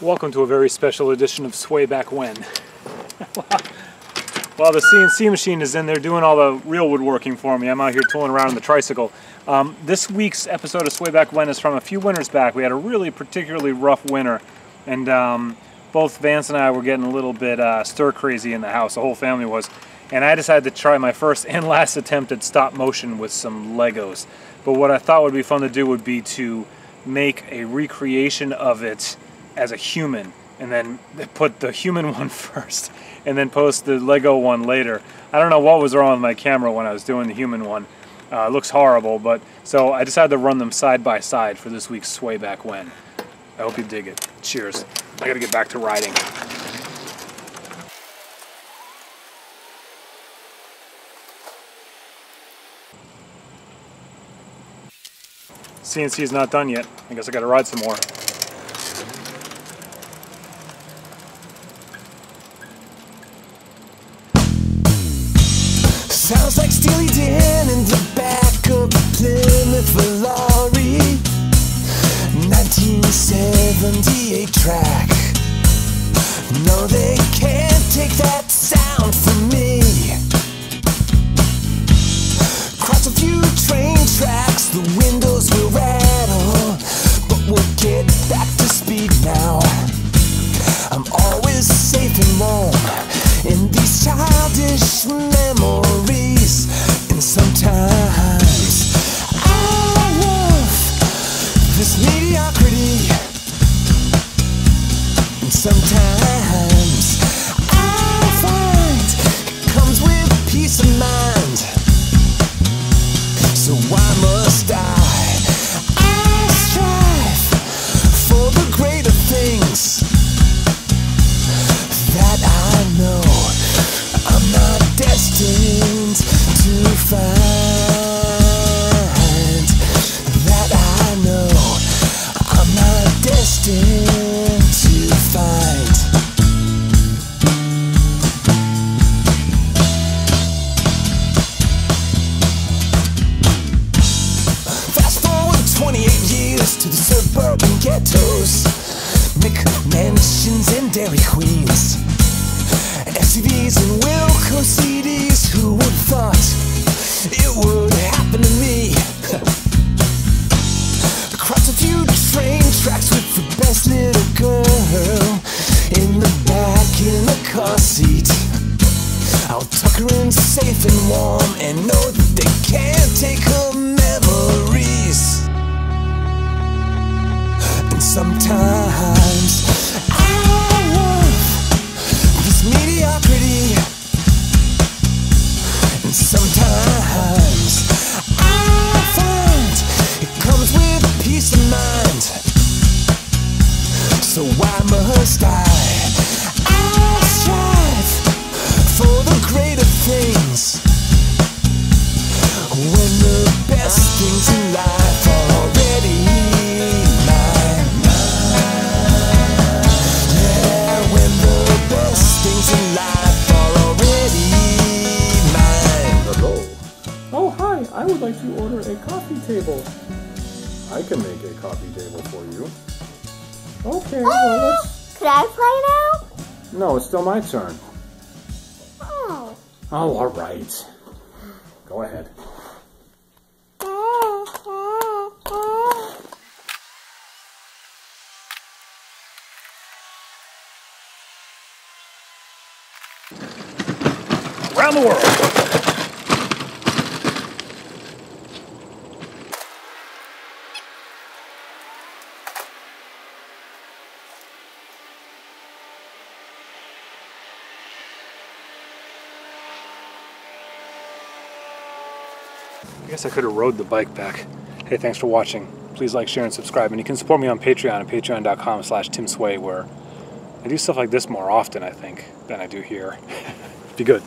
Welcome to a very special edition of Sway Back When. While the CNC machine is in there doing all the real woodworking for me, I'm out here tooling around on the tricycle. This week's episode of Sway Back When is from a few winters back. We had a really particularly rough winter, and both Vance and I were getting a little bit stir crazy in the house. The whole family was. And I decided to try my first and last attempt at stop motion with some Legos. But what I thought would be fun to do would be to make a recreation of it as a human, and then put the human one first, and then post the Lego one later. I don't know what was wrong with my camera when I was doing the human one. It looks horrible, but so I decided to run them side by side for this week's Sway Back When. I hope you dig it. Cheers. I gotta get back to riding. CNC is not done yet. I guess I gotta ride some more. Sounds like Steely Dan in the back of the Plymouth Valari, 1978 track. No, they can't take that sound from me. Cross a few train tracks, the windows will rattle, but we'll get back to speed now. I'm always safe and warm in these childish memories, and sometimes I love this mediocrity, and sometimes I find it comes with peace of mind. So why must I strive for the greater things that I know I'm not destined to find, that I know I'm not destined to find. Fast forward 28 years to the suburban ghettos, McMansions and Dairy Queens, SUVs and Wilco CDs. Who would have thought it would happen to me? Across a few train tracks with the best little girl in the back in the car seat. I'll tuck her in safe and warm and know that they can't take her memories. And sometimes I love this mediocrity, and sometimes I find it comes with peace of mind. So why must I strive for the greater things when the best things in life are already mine? Yeah, when the best things in life are already mine. Hello. Oh, hi. I would like to order a coffee table. I can make a coffee table for you. Okay, well, let's... Could I play now? No, it's still my turn. Oh. Oh, all right. Go ahead. Around the world. I guess I could have rode the bike back. Hey, thanks for watching. Please like, share, and subscribe. And you can support me on Patreon at patreon.com/TimSway, where I do stuff like this more often, I think, than I do here. Be good.